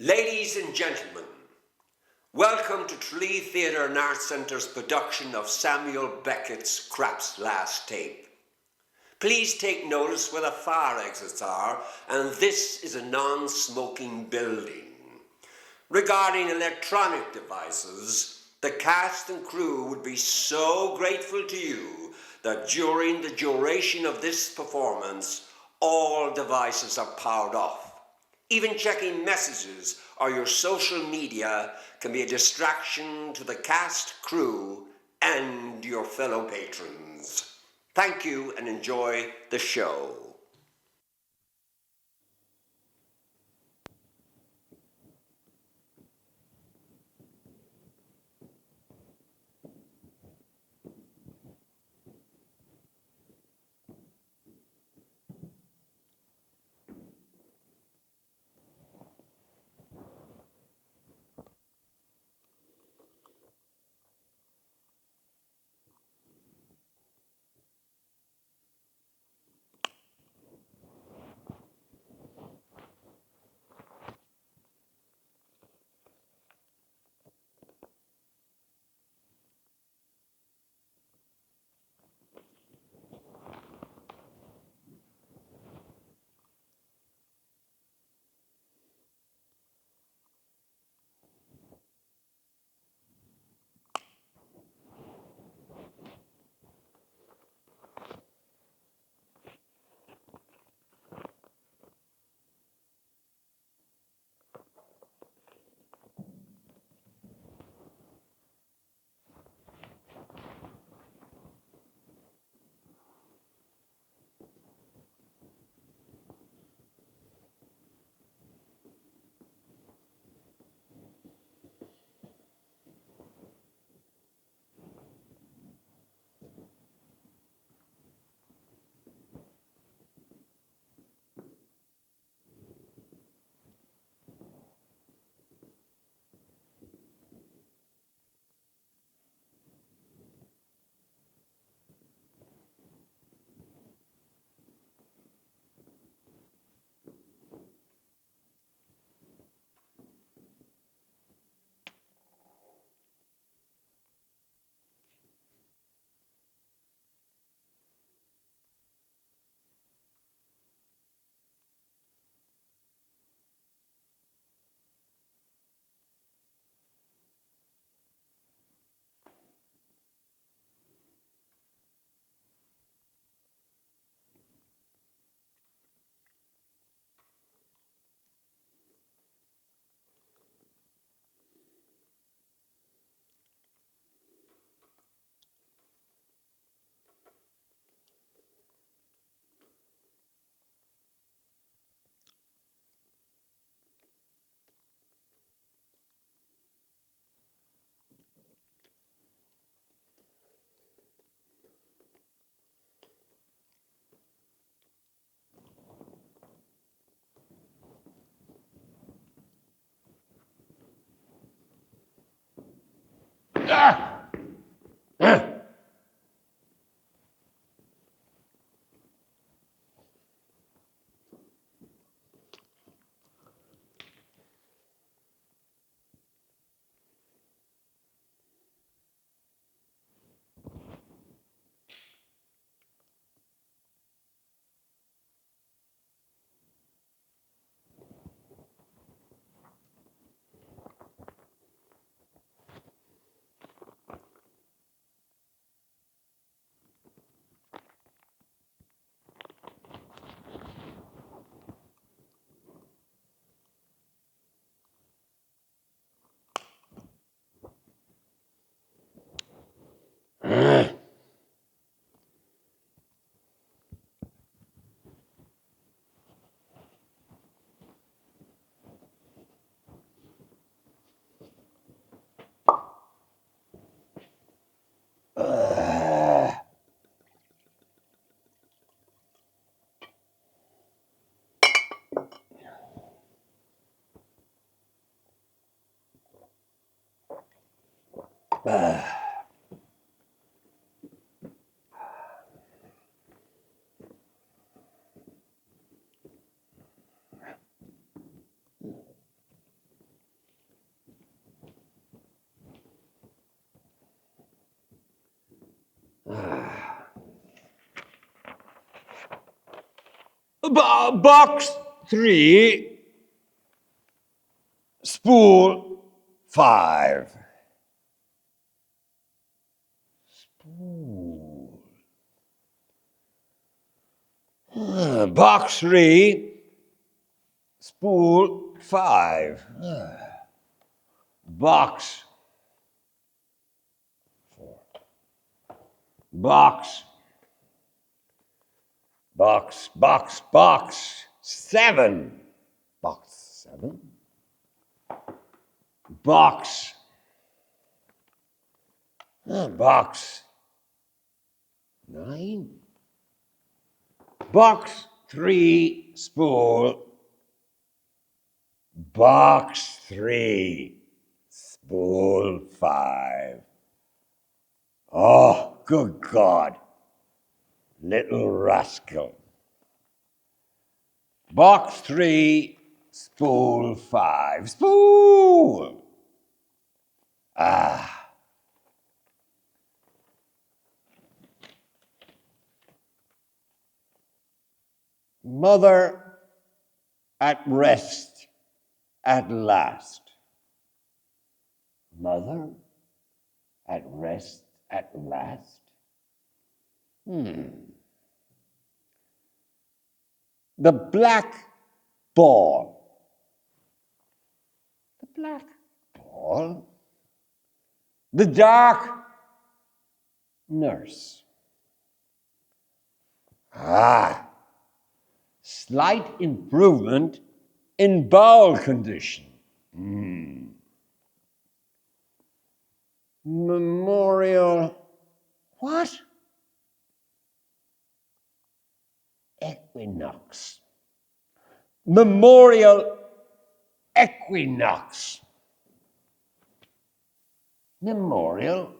Ladies and gentlemen, welcome to Tralee Theatre and Arts Centre's production of Samuel Beckett's Krapp's Last Tape. Please take notice where the fire exits are, and this is a non-smoking building. Regarding electronic devices, the cast and crew would be so grateful to you that during the duration of this performance, all devices are powered off. Even checking messages or your social media can be a distraction to the cast, crew, and your fellow patrons. Thank you and enjoy the show. Box 3, spool 5. Spool. Box 3, spool 5. Box 4. Box 7. Box 7. Box 9. Box 3, spool. Box 3, spool 5. Oh, good God. Little rascal. Box 3, spool 5. Spool! Ah. Mother at rest at last. Mother at rest at last? The black ball. The black ball? The dark nurse. Ah, slight improvement in bowel condition. Memorial, what? Equinox. Memorial equinox. Memorial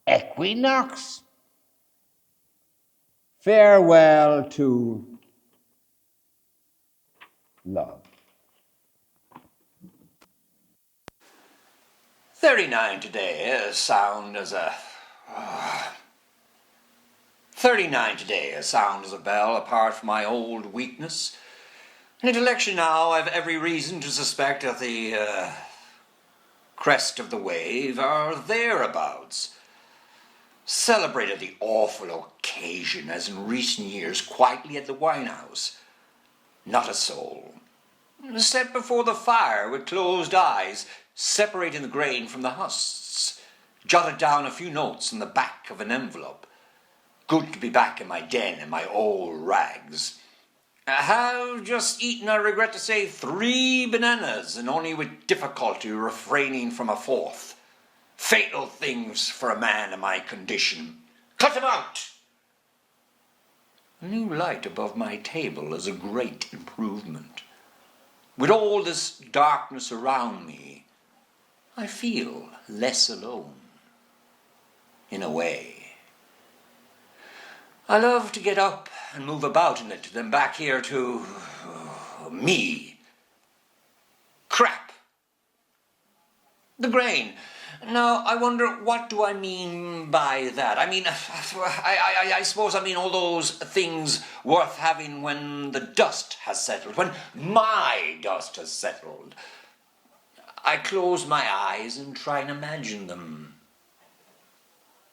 equinox. Farewell to love. 39 today sound as a... 39 today as sound as a bell, apart from my old weakness. And intellectually now I've every reason to suspect that the crest of the wave are thereabouts. Celebrated the awful occasion as in recent years quietly at the wine house. Not a soul. Sat before the fire with closed eyes, separating the grain from the husks. Jotted down a few notes in the back of an envelope. Good to be back in my den in my old rags. I have just eaten, I regret to say, 3 bananas, and only with difficulty refraining from a 4th. Fatal things for a man in my condition. Cut them out! A new light above my table is a great improvement. With all this darkness around me, I feel less alone. In a way. I love to get up and move about in it, then back here to me. Krapp. The grain. Now, I wonder, what do I mean by that? I mean, I suppose I mean all those things worth having when the dust has settled, when my dust has settled. I close my eyes and try and imagine them.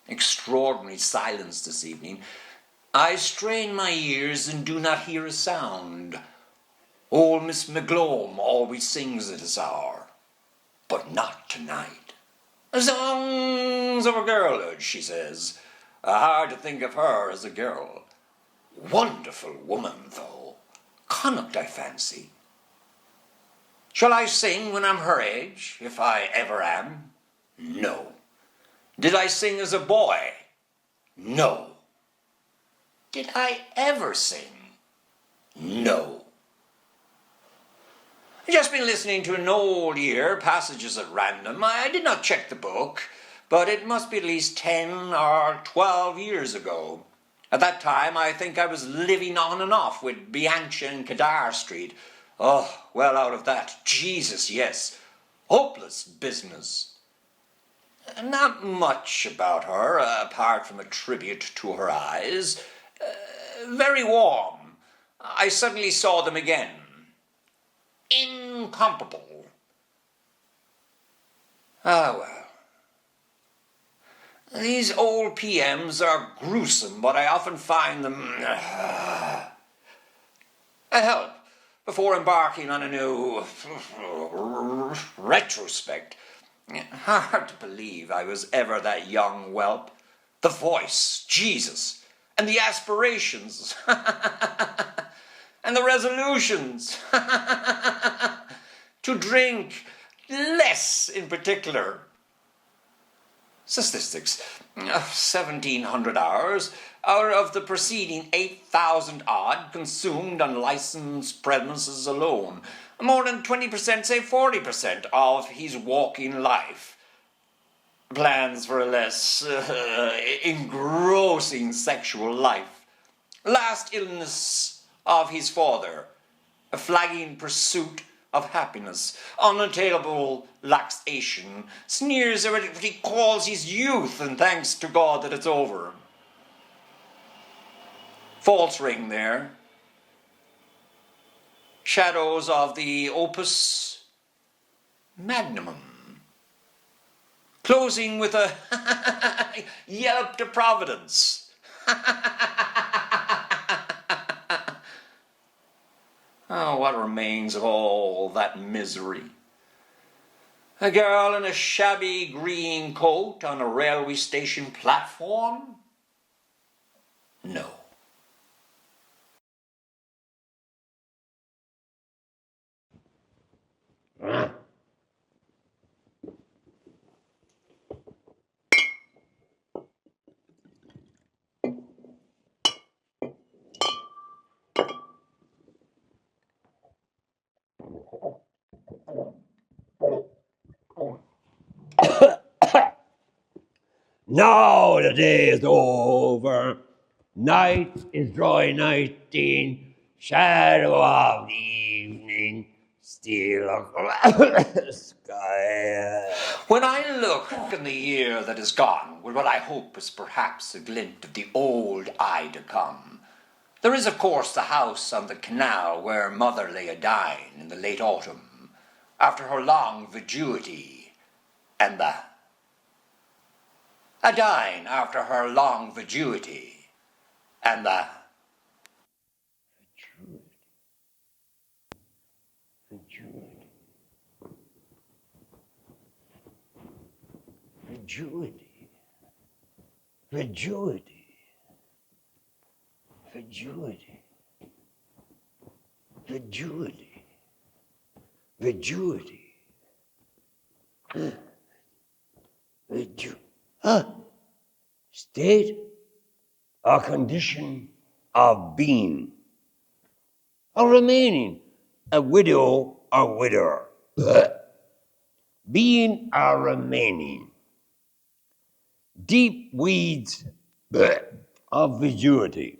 Extraordinary silence this evening. I strain my ears and do not hear a sound. Old Miss McGlone always sings at this hour, but not tonight. Songs of her girlhood, she says. Hard to think of her as a girl. Wonderful woman, though. Connacht, I fancy. Shall I sing when I'm her age, if I ever am? No. Did I sing as a boy? No. Did I ever sing? No. I've just been listening to an old year, passages at random. I did not check the book, but it must be at least 10 or 12 years ago. At that time, I think I was living on and off with Bianca in Kedar Street. Oh, well out of that. Jesus, yes. Hopeless business. Not much about her, apart from a tribute to her eyes. Very warm. I suddenly saw them again. Incomparable. Ah, well. These old PMs are gruesome, but I often find them a help before embarking on a new retrospect. Hard to believe I was ever that young whelp. The voice, Jesus, and the aspirations, and the resolutions. To drink less in particular. Statistics. 1,700 hours out of the preceding 8,000 odd consumed on licensed premises alone. More than 20%, say 40% of his walking life. Plans for a less engrossing sexual life. Last illness of his father. A flagging pursuit of happiness, unattainable laxation, sneers at what he calls his youth and thanks to God that it's over. False ring there. Shadows of the opus magnum. Closing with a yelp to Providence. Oh, what remains of all that misery? A girl in a shabby green coat on a railway station platform? No. Now the day is over. Night is drawing nighting. Shadow of the evening. Still a sky. When I look in the year that is gone, with what I hope is perhaps a glint of the old eye to come, there is, of course, the house on the canal where mother lay a-dying in the late autumn, after her long vacuity, and a-dying after her long vacuity, and Vacuity. Vacuity. Vacuity. Vacuity. Vacuity. State or condition of being or remaining a widow or widower. Being or remaining. Deep weeds of vacuity.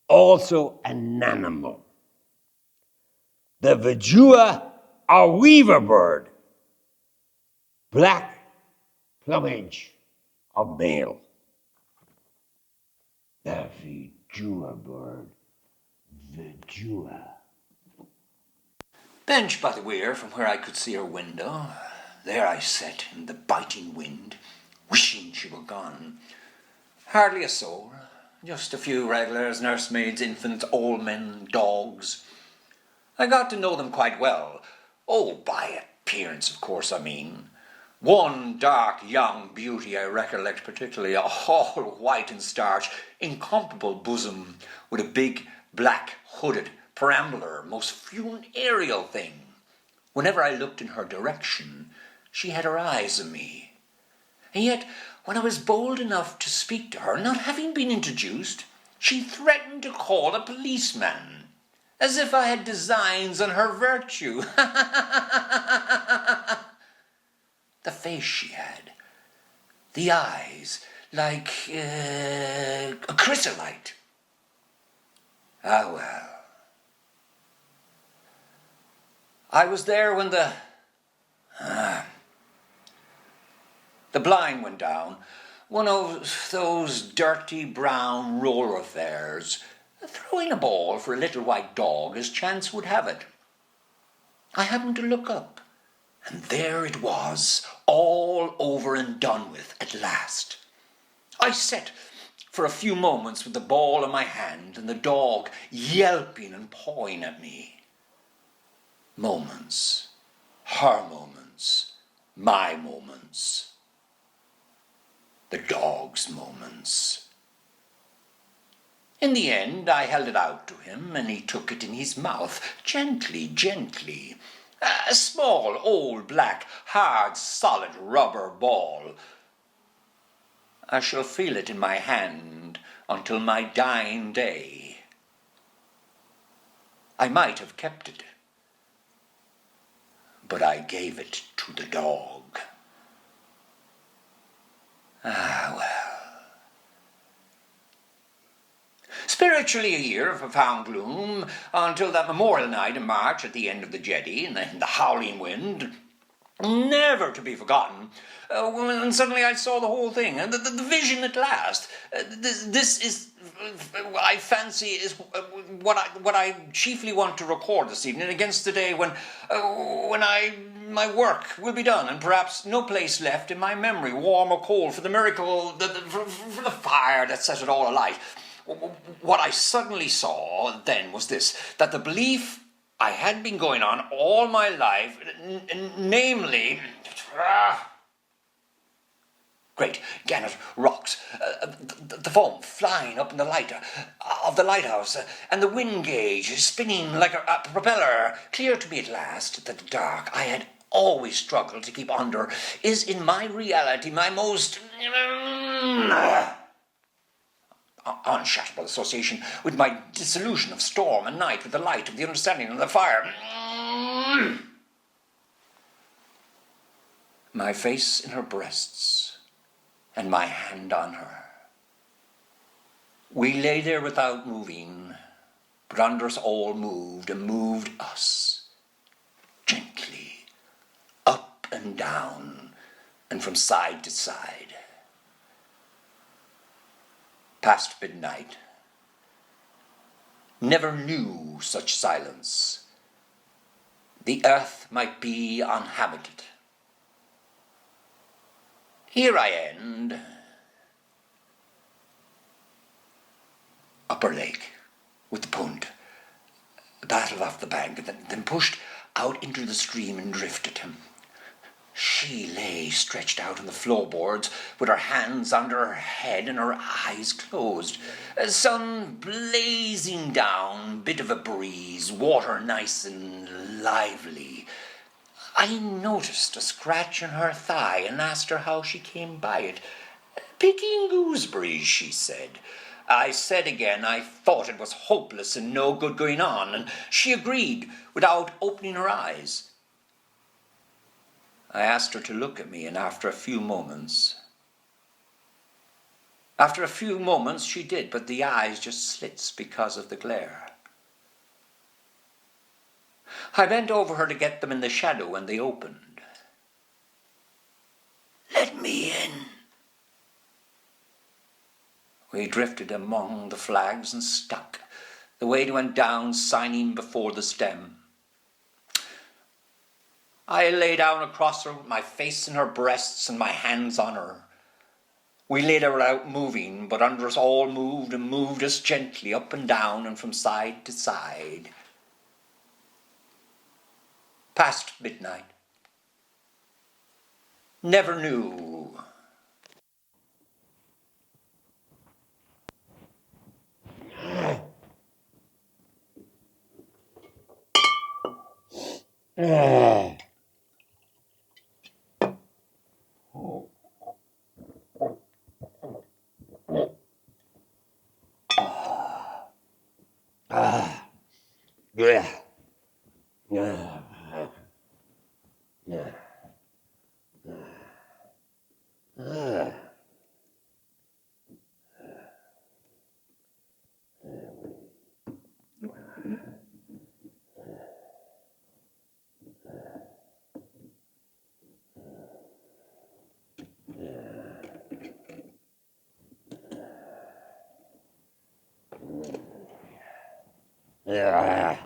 Also an animal. The vajua or weaver bird. Black plumage of male. The vajua bird. Vajua. bench by the weir from where I could see her window. There I sat in the biting wind, wishing she were gone. Hardly a soul, just a few regulars, nursemaids, infants, old men, dogs. I got to know them quite well. Oh, by appearance, of course, I mean. One dark young beauty I recollect particularly, all white and starch, incomparable bosom, with a big black hooded perambular, most funereal thing. Whenever I looked in her direction, she had her eyes on me. And yet, when I was bold enough to speak to her, not having been introduced, she threatened to call a policeman, as if I had designs on her virtue. The face she had, the eyes, like a chrysolite. Ah, well. I was there when the blind went down. One of those dirty brown roller affairs. throwing a ball for a little white dog as chance would have it. I happened to look up, and there it was, all over and done with at last. I sat for a few moments with the ball in my hand and the dog yelping and pawing at me. Moments, her moments, my moments, the dog's moments. In the end, I held it out to him, and he took it in his mouth, gently, gently. A small, old, black, hard, solid rubber ball. I shall feel it in my hand until my dying day. I might have kept it, but I gave it to the dog. Ah, well. Spiritually a year of profound gloom, until that memorial night in March at the end of the jetty, in the howling wind, never to be forgotten, when suddenly I saw the whole thing, and the vision at last. This is, I fancy, is what I chiefly want to record this evening, against the day when my work will be done, and perhaps no place left in my memory, warm or cold, for the miracle, for the fire that set it all alight. What I suddenly saw then was this, that the belief I had been going on all my life, namely, great granite rocks, the foam flying up in the light of the lighthouse, and the wind gauge spinning like a propeller, clear to me at last that the dark I had always struggled to keep under is in my reality my most unshattable association with my disillusion of storm and night, with the light of the understanding and the fire. My face in her breasts, and my hand on her. We lay there without moving, but under us all moved, and moved us, gently, up and down, and from side to side. Past midnight. Never knew such silence. The earth might be uninhabited. Here I end. Upper Lake, with the punt, battled off the bank, then pushed out into the stream and drifted him. She lay stretched out on the floorboards with her hands under her head and her eyes closed. Sun blazing down, bit of a breeze, water nice and lively. I noticed a scratch in her thigh and asked her how she came by it. "Picking gooseberries," she said. I said again I thought it was hopeless and no good going on, and she agreed without opening her eyes. I asked her to look at me, and after a few moments she did, but the eyes just slits because of the glare. I bent over her to get them in the shadow, and they opened. "Let me in." We drifted among the flags and stuck. The waiter went down, signing before the stem. I lay down across her with my face in her breasts and my hands on her. We laid her out moving, but under us all moved and moved us gently up and down and from side to side. Past midnight. Never knew. Yeah. Yeah. Yeah. Yeah.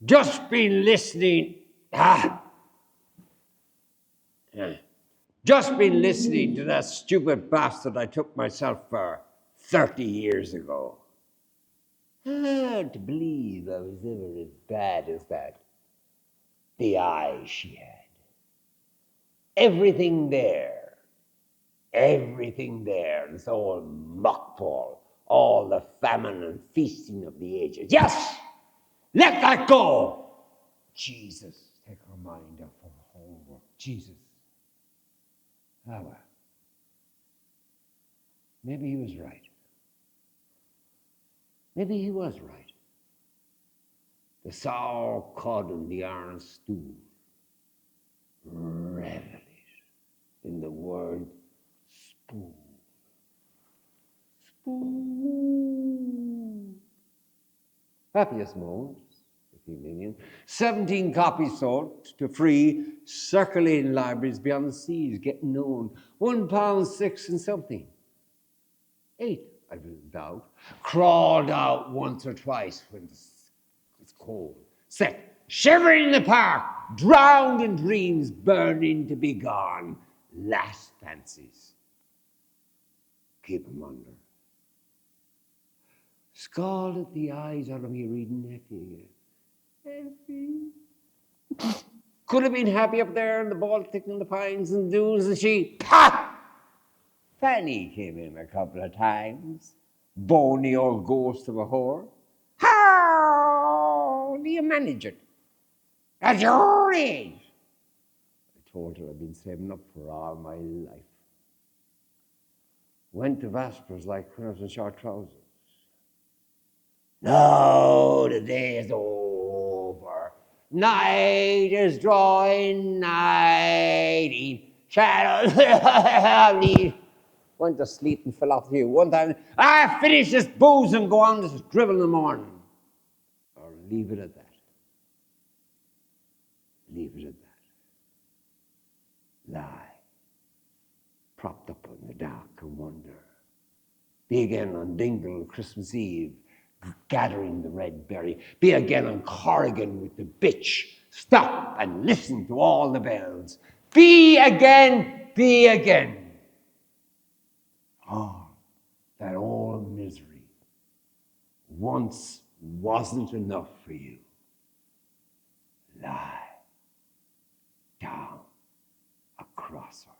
Just been listening. Just been listening to that stupid bastard I took myself for 30 years ago. Hard to believe I was ever as bad as that. The eyes she had. Everything there. Everything there. This old muckball. All the famine and feasting of the ages. Yes! Let that go! Jesus, take her mind off her homework. Jesus. Ah, well. Maybe he was right. Maybe he was right. The sour cod and the iron stew. Revel in the word spoon. Spoon. Happiest moments, a few million. 17 copies sold to free, circulating libraries beyond the seas, getting known. £1.06 and something. 8, I doubt. Crawled out once or twice when it's cold. Set, shivering in the park, drowned in dreams, burning to be gone. Last fancies. Keep 'em under. Scalded the eyes out of me reading Effie again. Effie. Could have been happy up there in the Baltic and the pines and dunes, and she, ha! Fanny came in a couple of times. Bony old ghost of a whore. How do you manage it? At your age. I told her I'd been saving up for all my life. Went to Vespers like when I was in short trousers. No, the day is over. Night is drawing, nighty shadows. Went to sleep and fell off the view. One time, I finish this booze and go on this dribble in the morning. Or leave it at that. Leave it at that. Lie. Propped up in the dark and wonder. Be again on Dingle Christmas Eve, gathering the red berry. Be again on Corrigan with the bitch. Stop and listen to all the bells. Be again, be again. Oh, that old misery once wasn't enough for you. Lie down across her.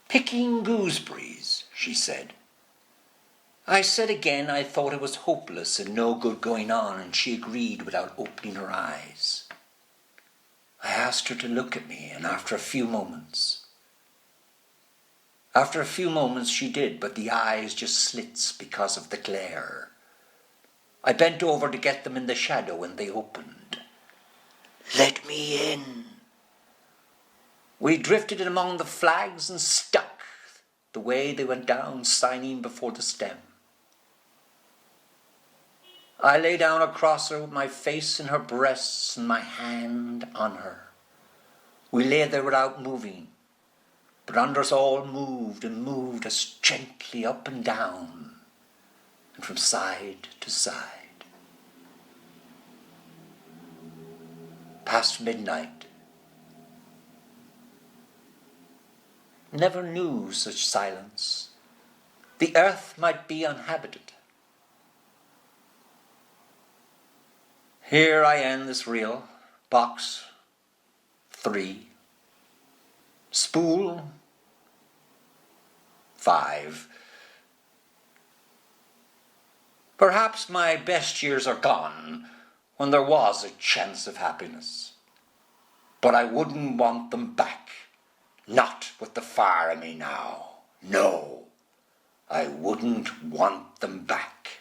Picking gooseberries, she said. I said again I thought it was hopeless and no good going on, and she agreed without opening her eyes. I asked her to look at me, and after a few moments, After a few moments she did, but the eyes just slits because of the glare. I bent over to get them in the shadow and they opened. "Let me in." We drifted in among the flags and stuck the way they went down, signing before the stem. I lay down across her with my face in her breasts and my hand on her. We lay there without moving, but under us all moved and moved us gently up and down and from side to side. Past midnight. Never knew such silence. The earth might be uninhabited. Here I end this reel. Box 3. Spool 5. Perhaps my best years are gone when there was a chance of happiness. But I wouldn't want them back. Not with the fire in me now. No, I wouldn't want them back.